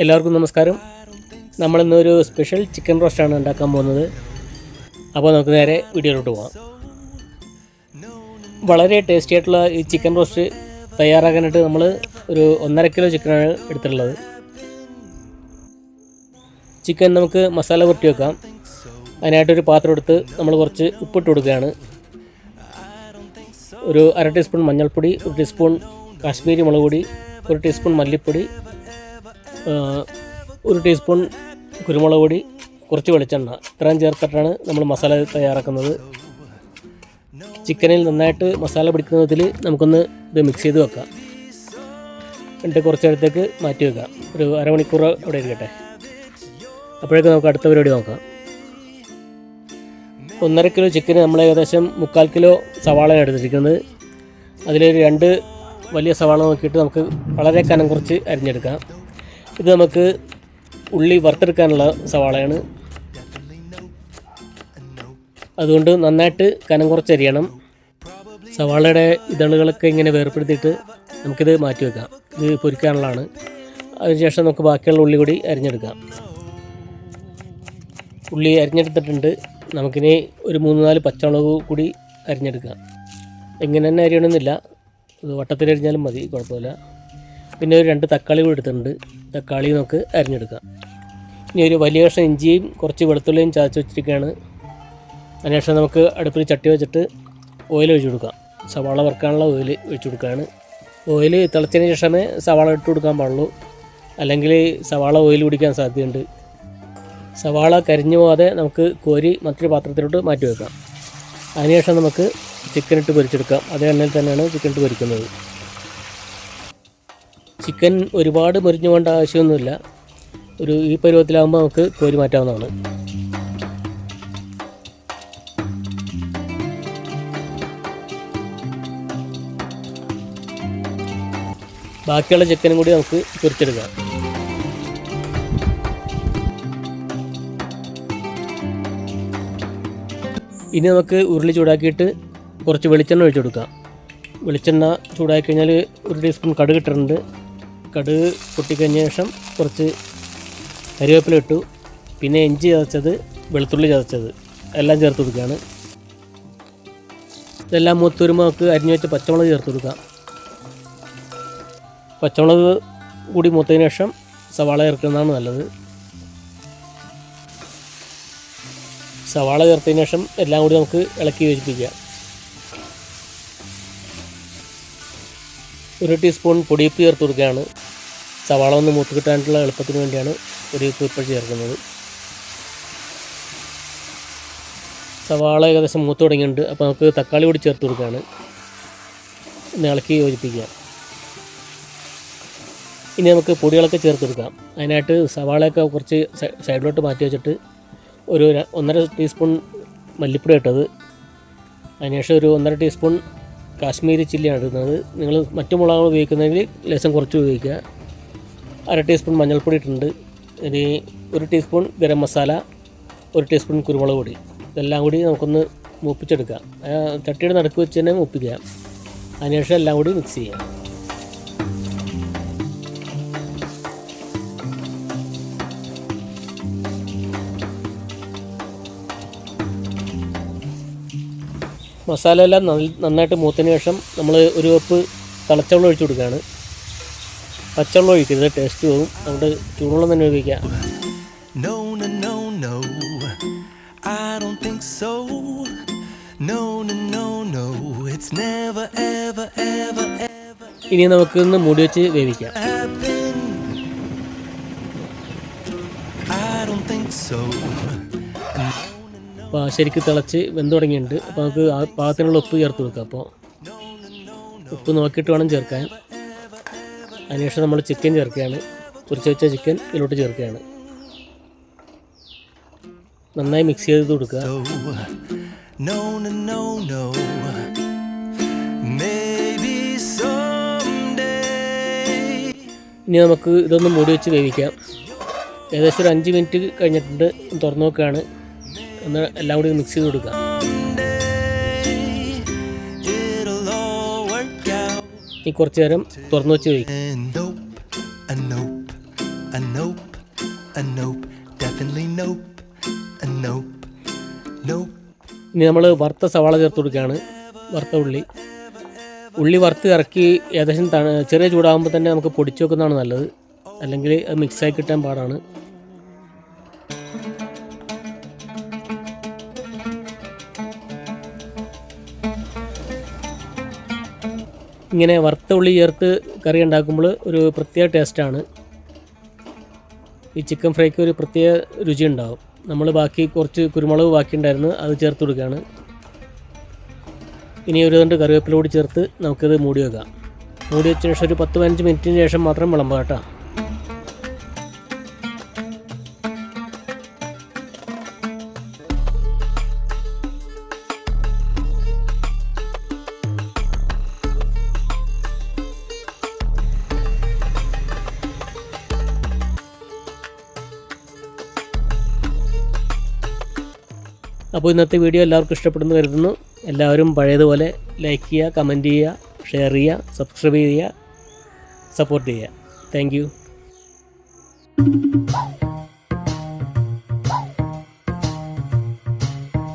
എല്ലാവർക്കും നമസ്കാരം. നമ്മളിന്നൊരു special chicken റോസ്റ്റാണ് ഉണ്ടാക്കാൻ പോകുന്നത്. അപ്പോൾ നമുക്ക് നേരെ വീഡിയോയിലോട്ട് പോകാം. വളരെ ടേസ്റ്റി ആയിട്ടുള്ള ഈ ചിക്കൻ റോസ്റ്റ് തയ്യാറാക്കാനായിട്ട് നമ്മൾ ഒരു 1.5 കിലോ ചിക്കനാണ് എടുത്തിട്ടുള്ളത്. ചിക്കൻ നമുക്ക് മസാല പുരട്ടി വെക്കാം. അതിനായിട്ടൊരു പാത്രം എടുത്ത് നമ്മൾ കുറച്ച് ഉപ്പിട്ട് കൊടുക്കുകയാണ്. ഒരു 1/2 ടീസ്പൂൺ മഞ്ഞൾപ്പൊടി, 1 ടീസ്പൂൺ കാശ്മീരി മുളക് പൊടി, 1 ടീസ്പൂൺ മല്ലിപ്പൊടി, 1 ടീസ്പൂൺ കുരുമുളക് പൊടി, കുറച്ച് വെളിച്ചെണ്ണ, ഇത്രയും ചേർത്തിട്ടാണ് നമ്മൾ മസാല തയ്യാറാക്കുന്നത്. ചിക്കനിൽ നന്നായിട്ട് മസാല പിടിക്കുന്ന വിധത്തിൽ നമുക്കൊന്ന് ഇത് മിക്സ് ചെയ്ത് വെക്കാം. എന്നിട്ട് കുറച്ച് നേരത്തേക്ക് മാറ്റി വെക്കാം. ഒരു അരമണിക്കൂർ അവിടെ ഇരിക്കട്ടെ. അപ്പോഴേക്കും നമുക്ക് അടുത്ത പരിപാടി നോക്കാം. 1.5 കിലോ ചിക്കന് നമ്മൾ ഏകദേശം 3/4 കിലോ സവാളയാണ് എടുത്തിരിക്കുന്നത്. അതിലൊരു 2 വലിയ സവാള നോക്കിയിട്ട് നമുക്ക് വളരെ കനം കുറച്ച് അരിഞ്ഞെടുക്കാം. ഇത് നമുക്ക് ഉള്ളി വറുത്തെടുക്കാനുള്ള സവാളയാണ്. അതുകൊണ്ട് നന്നായിട്ട് കനം കുറച്ച് അരിയണം. സവാളയുടെ ഇതളുകളൊക്കെ ഇങ്ങനെ വേർപ്പെടുത്തിയിട്ട് നമുക്കിത് മാറ്റി വെക്കാം. ഇത് പൊരിക്കാനുള്ളതാണ്. അതിനുശേഷം നമുക്ക് ബാക്കിയുള്ള ഉള്ളി കൂടി അരിഞ്ഞെടുക്കാം. ഉള്ളി അരിഞ്ഞെടുത്തിട്ടുണ്ട്. നമുക്കിനി ഒരു 3-4 പച്ചമുളക് കൂടി അരിഞ്ഞെടുക്കാം. ഇങ്ങനെ തന്നെ അരിയണമെന്നില്ല, ഇത് വട്ടത്തിലരിഞ്ഞാലും മതി, കുഴപ്പമില്ല. പിന്നെ ഒരു 2 തക്കാളി കൂടി എടുത്തിട്ടുണ്ട്. തക്കാളി നമുക്ക് അരിഞ്ഞെടുക്കാം. ഇനി ഒരു വലിയ കഷ്ണം ഇഞ്ചിയും കുറച്ച് വെളുത്തുള്ളിയും ചതച്ച് വെച്ചിരിക്കുകയാണ്. അതിനുശേഷം നമുക്ക് അടുപ്പിൽ ചട്ടി വെച്ചിട്ട് ഓയിൽ ഒഴിച്ചു കൊടുക്കാം. സവാള വറുക്കാനുള്ള ഓയിൽ ഒഴിച്ചു കൊടുക്കുകയാണ്. ഓയിൽ തിളച്ചതിന് ശേഷമേ സവാള ഇട്ട് കൊടുക്കാൻ പാടുള്ളൂ, അല്ലെങ്കിൽ സവാള ഓയിൽ കുടിക്കാൻ സാധ്യതയുണ്ട്. സവാള കരിഞ്ഞു പോകാതെ നമുക്ക് കോരി മറ്റൊരു പാത്രത്തിലോട്ട് മാറ്റി വെക്കാം. അതിനുശേഷം നമുക്ക് ചിക്കൻ ഇട്ട് പൊരിച്ചെടുക്കാം. അതേ എണ്ണയിൽ തന്നെയാണ് ചിക്കൻ ഇട്ട് പൊരിക്കുന്നത്. ചിക്കൻ ഒരുപാട് മുരിഞ്ഞു പോകേണ്ട ആവശ്യമൊന്നുമില്ല. ഈ പരുവത്തിലാകുമ്പോൾ നമുക്ക് കോരി മാറ്റാവുന്നതാണ്. ബാക്കിയുള്ള ചിക്കനും കൂടി നമുക്ക് പൊരിച്ചെടുക്കാം. ഇനി നമുക്ക് ഉരുളി ചൂടാക്കിയിട്ട് കുറച്ച് വെളിച്ചെണ്ണ ഒഴിച്ചു കൊടുക്കാം. വെളിച്ചെണ്ണ ചൂടാക്കി കഴിഞ്ഞാൽ 1 ടീസ്പൂൺ കടുക് ഇട്ടിട്ടുണ്ട്. കടുക് പൊട്ടിക്കഴിഞ്ഞ ശേഷം കുറച്ച് കരിവേപ്പില ഇട്ടു. പിന്നെ ഇഞ്ചി ചതച്ചത്, വെളുത്തുള്ളി ചതച്ചത് എല്ലാം ചേർത്ത് കൊടുക്കുകയാണ്. ഇതെല്ലാം മൂത്ത് വരുമ്പോൾ നമുക്ക് അരിഞ്ഞു വെച്ച പച്ചമുളക് ചേർത്ത് കൊടുക്കാം. പച്ചമുളക് കൂടി മൂത്തതിന് ശേഷം സവാള ചേർക്കുന്നതാണ് നല്ലത്. സവാള ചേർത്തതിന് ശേഷം എല്ലാം കൂടി നമുക്ക് ഇളക്കി യോജിപ്പിക്കാം. 1 ടീസ്പൂൺ പൊടിയുപ്പ് ചേർത്ത് കൊടുക്കുകയാണ്. സവാള ഒന്ന് മൂത്ത് കിട്ടാനായിട്ടുള്ള എളുപ്പത്തിന് വേണ്ടിയാണ് പൊടിയുപ്പ് ഇപ്പോൾ ചേർക്കുന്നത്. സവാള ഏകദേശം മൂത്ത് തുടങ്ങിയിട്ടുണ്ട്. അപ്പോൾ നമുക്ക് തക്കാളി കൂടി ചേർത്ത് കൊടുക്കുകയാണ്. ഒന്ന് ഇളക്കി യോജിപ്പിക്കാം. ഇനി നമുക്ക് പൊടികളൊക്കെ ചേർത്ത് കൊടുക്കാം. അതിനായിട്ട് സവാളയൊക്കെ കുറച്ച് സൈഡിലോട്ട് മാറ്റി വെച്ചിട്ട് ഒരു 1.5 ടീസ്പൂൺ മല്ലിപ്പൊടി ഇട്ടത്. അതിനുശേഷം ഒരു 1.5 ടീസ്പൂൺ കാശ്മീരി ചില്ലിയാണ് ഇടുന്നത്. നിങ്ങൾ മറ്റു മുളകുകൾ ഉപയോഗിക്കുന്നതെങ്കിൽ ലേശം കുറച്ച് ഉപയോഗിക്കുക. 1/2 ടീസ്പൂൺ മഞ്ഞൾപ്പൊടി ഇട്ടിട്ടുണ്ട്. ഇനി 1 ടീസ്പൂൺ ഗരം മസാല, 1 ടീസ്പൂൺ കുരുമുളക് പൊടി, ഇതെല്ലാം കൂടി നമുക്കൊന്ന് മൂപ്പിച്ചെടുക്കാം. ചട്ടിയുടെ നടുക്ക് വെച്ച് തന്നെ മൂപ്പിക്കുക. അതിനുശേഷം എല്ലാം കൂടി മിക്സ് ചെയ്യാം. മസാല എല്ലാം നന്നായിട്ട് മൂത്തതിന് ശേഷം നമ്മൾ ഒരു കപ്പ് തിളച്ചവെള്ളം ഒഴിച്ചു കൊടുക്കുകയാണ്. പച്ചവെള്ളം ഒഴിക്കരുത്, ടേസ്റ്റ് പോകും. അതുകൊണ്ട് ചൂടുവെള്ളം തന്നെ ഉപയോഗിക്കാം. ഇനി നമുക്കൊന്ന് മൂടി വെച്ച് വേവിക്കാം. അപ്പോൾ ശരിക്കും തിളച്ച് വെന്ത് തുടങ്ങിയിട്ടുണ്ട്. അപ്പോൾ നമുക്ക് ആ പാകത്തിനുള്ള ഉപ്പ് ചേർത്ത് കൊടുക്കാം. അപ്പോൾ ഉപ്പ് നോക്കിയിട്ട് വേണം ചേർക്കാൻ. അതിനുശേഷം നമ്മൾ ചിക്കൻ ചേർക്കുകയാണ്. പൊരിച്ച് വെച്ച ചിക്കൻ ഇതിലോട്ട് ചേർക്കുകയാണ്. നന്നായി മിക്സ് ചെയ്ത് കൊടുക്കുക. ഇനി നമുക്ക് ഇതൊന്ന് മൂടി വെച്ച് വേവിക്കാം. ഏകദേശം ഒരു 5 മിനിറ്റ് കഴിഞ്ഞിട്ടുണ്ട്. തുറന്നു നോക്കുകയാണ്. ഒന്ന് എല്ലാം കൂടി മിക്സ് ചെയ്ത് കൊടുക്കുക. ഈ കുറച്ച് നേരം തുറന്നു വെച്ച് വയ്ക്കും. a nope, a nope, definitely nope, a nope, nope. ഇനി നമ്മൾ വറുത്ത സവാള ചേർത്ത് കൊടുക്കുകയാണ്. വറുത്ത ഉള്ളി വറുത്ത് ഇറക്കി ഏകദേശം ചെറിയ ചൂടാകുമ്പോൾ തന്നെ നമുക്ക് പൊടിച്ച് വെക്കുന്നതാണ് നല്ലത്, അല്ലെങ്കിൽ അത് മിക്സായി കിട്ടാൻ പാടാണ്. ഇങ്ങനെ വറുത്ത ഉള്ളി ചേർത്ത് കറി ഉണ്ടാക്കുമ്പോൾ ഒരു പ്രത്യേക ടേസ്റ്റാണ്. ഈ ചിക്കൻ ഫ്രൈക്ക് ഒരു പ്രത്യേക രുചി ഉണ്ടാവും. നമ്മൾ ബാക്കി കുറച്ച് കുരുമുളക് ബാക്കിയുണ്ടായിരുന്നു, അത് ചേർത്ത് കൊടുക്കുകയാണ്. ഇനി ഒരു 2 കറിവേപ്പില കൂടി ചേർത്ത് നമുക്കിത് മൂടി വെക്കാം. മൂടി വെച്ച ശേഷം ഒരു 10-15 മിനിറ്റിന് ശേഷം മാത്രം വിളമ്പാം കേട്ടോ. അപ്പോൾ ഇന്നത്തെ വീഡിയോ എല്ലാവർക്കും ഇഷ്ടപ്പെടുന്നു കരുതുന്നു. എല്ലാവരും പഴയതുപോലെ ലൈക്ക് ചെയ്യുക, കമൻറ്റ് ചെയ്യുക, ഷെയർ ചെയ്യുക, സബ്സ്ക്രൈബ് ചെയ്യുക, സപ്പോർട്ട് ചെയ്യുക. Thank you.